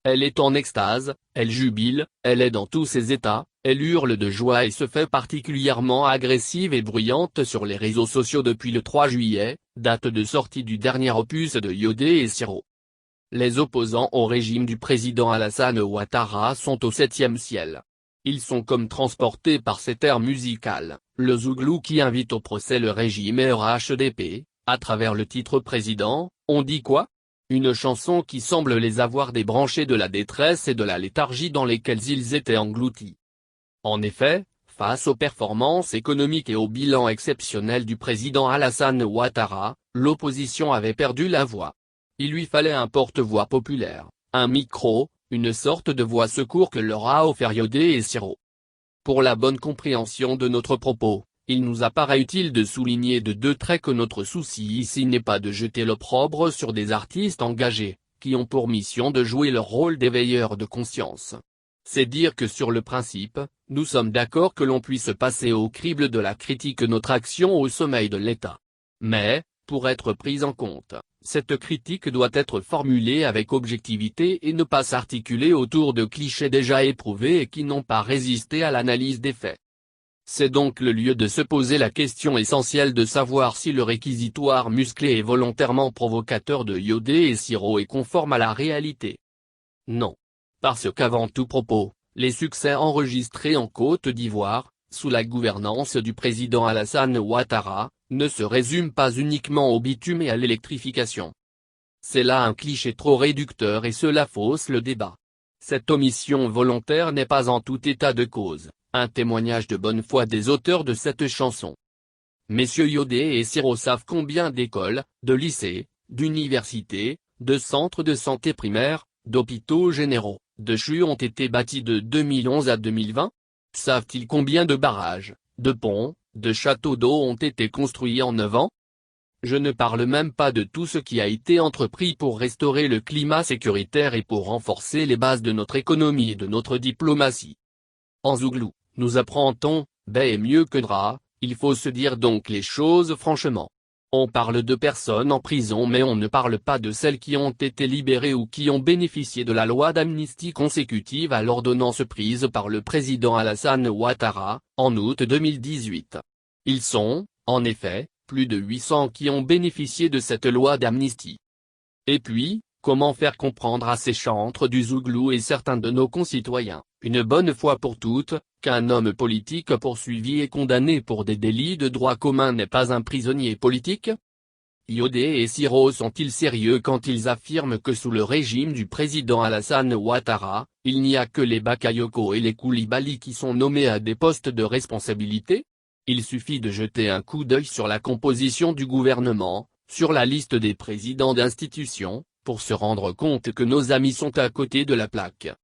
Elle est en extase, elle jubile, elle est dans tous ses états, elle hurle de joie et se fait particulièrement agressive et bruyante sur les réseaux sociaux depuis le 3 juillet, date de sortie du dernier opus de Yodé et Siro. Les opposants au régime du président Alassane Ouattara sont au 7e ciel. Ils sont comme transportés par cet air musical, le zouglou qui invite au procès le régime RHDP, à travers le titre Président, on dit quoi ? Une chanson qui semble les avoir débranchés de la détresse et de la léthargie dans lesquelles ils étaient engloutis. En effet, face aux performances économiques et au bilan exceptionnel du président Alassane Ouattara, l'opposition avait perdu la voix. Il lui fallait un porte-voix populaire, un micro, une sorte de voix secours que leur a offert Yodé et Siro. Pour la bonne compréhension de notre propos, il nous apparaît utile de souligner de deux traits que notre souci ici n'est pas de jeter l'opprobre sur des artistes engagés, qui ont pour mission de jouer leur rôle d'éveilleurs de conscience. C'est dire que sur le principe, nous sommes d'accord que l'on puisse passer au crible de la critique notre action au sommeil de l'État. Mais, pour être prise en compte, cette critique doit être formulée avec objectivité et ne pas s'articuler autour de clichés déjà éprouvés et qui n'ont pas résisté à l'analyse des faits. C'est donc le lieu de se poser la question essentielle de savoir si le réquisitoire musclé et volontairement provocateur de Yodé et Siro est conforme à la réalité. Non. Parce qu'avant tout propos, les succès enregistrés en Côte d'Ivoire, sous la gouvernance du président Alassane Ouattara, ne se résument pas uniquement au bitume et à l'électrification. C'est là un cliché trop réducteur et cela fausse le débat. Cette omission volontaire n'est pas en tout état de cause un témoignage de bonne foi des auteurs de cette chanson. Messieurs Yodé et Siro savent combien d'écoles, de lycées, d'universités, de centres de santé primaire, d'hôpitaux généraux, de CHU ont été bâtis de 2011 à 2020 ? Savent-ils combien de barrages, de ponts, de châteaux d'eau ont été construits en 9 ans ? Je ne parle même pas de tout ce qui a été entrepris pour restaurer le climat sécuritaire et pour renforcer les bases de notre économie et de notre diplomatie. En zouglou, nous apprend-on, baie est mieux que drap, il faut se dire donc les choses franchement. On parle de personnes en prison mais on ne parle pas de celles qui ont été libérées ou qui ont bénéficié de la loi d'amnistie consécutive à l'ordonnance prise par le président Alassane Ouattara, en août 2018. Ils sont, en effet, plus de 800 qui ont bénéficié de cette loi d'amnistie. Et puis, comment faire comprendre à ces chantres du zouglou et certains de nos concitoyens, une bonne fois pour toutes, qu'un homme politique poursuivi et condamné pour des délits de droit commun n'est pas un prisonnier politique ? Yodé et Siro sont-ils sérieux quand ils affirment que sous le régime du président Alassane Ouattara, il n'y a que les Bakayoko et les Koulibaly qui sont nommés à des postes de responsabilité ? Il suffit de jeter un coup d'œil sur la composition du gouvernement, sur la liste des présidents d'institutions, pour se rendre compte que nos amis sont à côté de la plaque.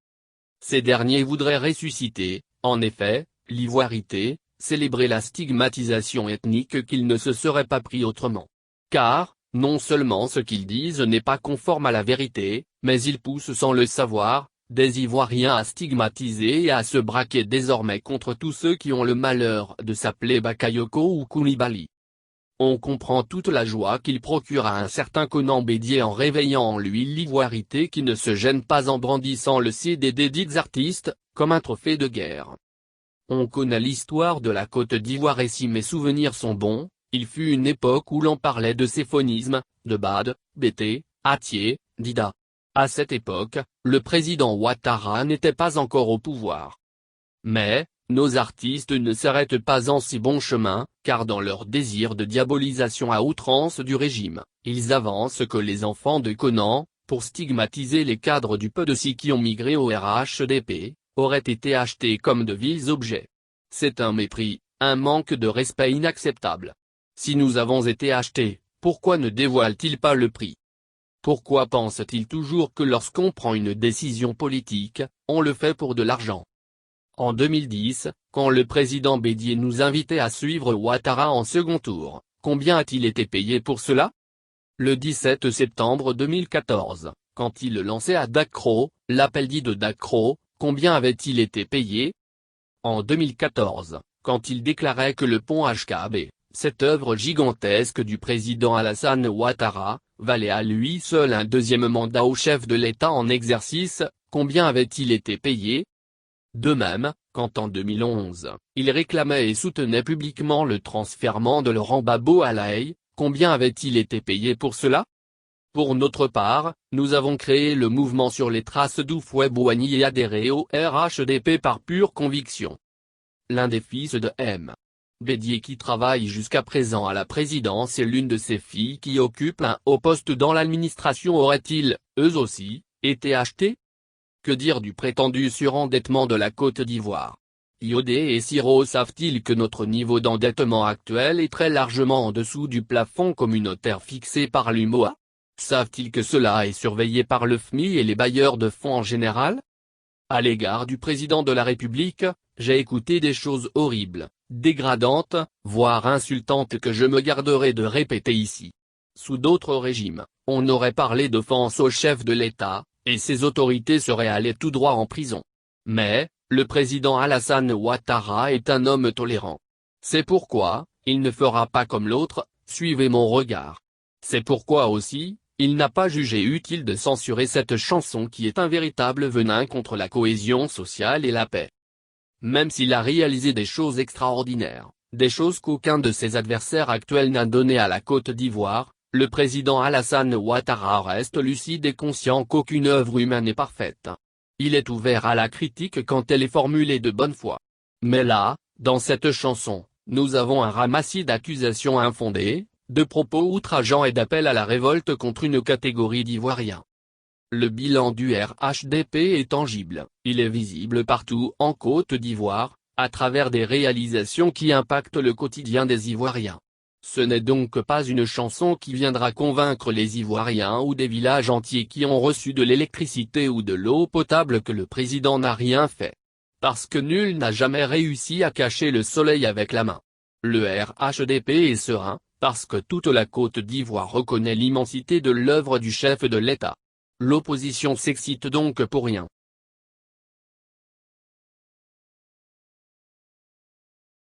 Ces derniers voudraient ressusciter, en effet, l'ivoirité, célébrer la stigmatisation ethnique qu'ils ne se seraient pas pris autrement. Car, non seulement ce qu'ils disent n'est pas conforme à la vérité, mais ils poussent sans le savoir, des Ivoiriens à stigmatiser et à se braquer désormais contre tous ceux qui ont le malheur de s'appeler Bakayoko ou Koulibaly. On comprend toute la joie qu'il procure à un certain Conan Bédier en réveillant en lui l'ivoirité qui ne se gêne pas en brandissant le CD des dits artistes, comme un trophée de guerre. On connaît l'histoire de la Côte d'Ivoire et si mes souvenirs sont bons, il fut une époque où l'on parlait de séphonisme, de Bad, Bété, Atié, Dida. À cette époque, le président Ouattara n'était pas encore au pouvoir. Mais, nos artistes ne s'arrêtent pas en si bon chemin, car dans leur désir de diabolisation à outrance du régime, ils avancent que les enfants de Conan, pour stigmatiser les cadres du peu de ci qui ont migré au RHDP, auraient été achetés comme de vils objets. C'est un mépris, un manque de respect inacceptable. Si nous avons été achetés, pourquoi ne dévoilent-ils pas le prix ? Pourquoi pensent-ils toujours que lorsqu'on prend une décision politique, on le fait pour de l'argent ? En 2010, quand le président Bédier nous invitait à suivre Ouattara en second tour, combien a-t-il été payé pour cela ? Le 17 septembre 2014, quand il le lançait à Dacro, l'appel dit de Dacro, combien avait-il été payé ? En 2014, quand il déclarait que le pont HKB, cette œuvre gigantesque du président Alassane Ouattara, valait à lui seul un deuxième mandat au chef de l'État en exercice, combien avait-il été payé? De même, quand en 2011, il réclamait et soutenait publiquement le transfèrement de Laurent Gbagbo à La Haye, combien avait-il été payé pour cela? Pour notre part, nous avons créé le mouvement sur les traces d'Houphouët-Boigny et adhéré au RHDP par pure conviction. L'un des fils de M. Bédier qui travaille jusqu'à présent à la présidence et l'une de ses filles qui occupe un haut poste dans l'administration auraient-ils, eux aussi, été achetés? Que dire du prétendu surendettement de la Côte d'Ivoire? Iodé et Siro savent-ils que notre niveau d'endettement actuel est très largement en dessous du plafond communautaire fixé par l'UMOA? Savent-ils que cela est surveillé par le FMI et les bailleurs de fonds en général? À l'égard du président de la République, j'ai écouté des choses horribles, dégradantes, voire insultantes que je me garderai de répéter ici. Sous d'autres régimes, on aurait parlé d'offense au chef de l'État, et ses autorités seraient allées tout droit en prison. Mais, le président Alassane Ouattara est un homme tolérant. C'est pourquoi, il ne fera pas comme l'autre, suivez mon regard. C'est pourquoi aussi, il n'a pas jugé utile de censurer cette chanson qui est un véritable venin contre la cohésion sociale et la paix. Même s'il a réalisé des choses extraordinaires, des choses qu'aucun de ses adversaires actuels n'a donné à la Côte d'Ivoire, le président Alassane Ouattara reste lucide et conscient qu'aucune œuvre humaine n'est parfaite. Il est ouvert à la critique quand elle est formulée de bonne foi. Mais là, dans cette chanson, nous avons un ramassis d'accusations infondées, de propos outrageants et d'appels à la révolte contre une catégorie d'Ivoiriens. Le bilan du RHDP est tangible, il est visible partout en Côte d'Ivoire, à travers des réalisations qui impactent le quotidien des Ivoiriens. Ce n'est donc pas une chanson qui viendra convaincre les Ivoiriens ou des villages entiers qui ont reçu de l'électricité ou de l'eau potable que le président n'a rien fait. Parce que nul n'a jamais réussi à cacher le soleil avec la main. Le RHDP est serein, parce que toute la Côte d'Ivoire reconnaît l'immensité de l'œuvre du chef de l'État. L'opposition s'excite donc pour rien.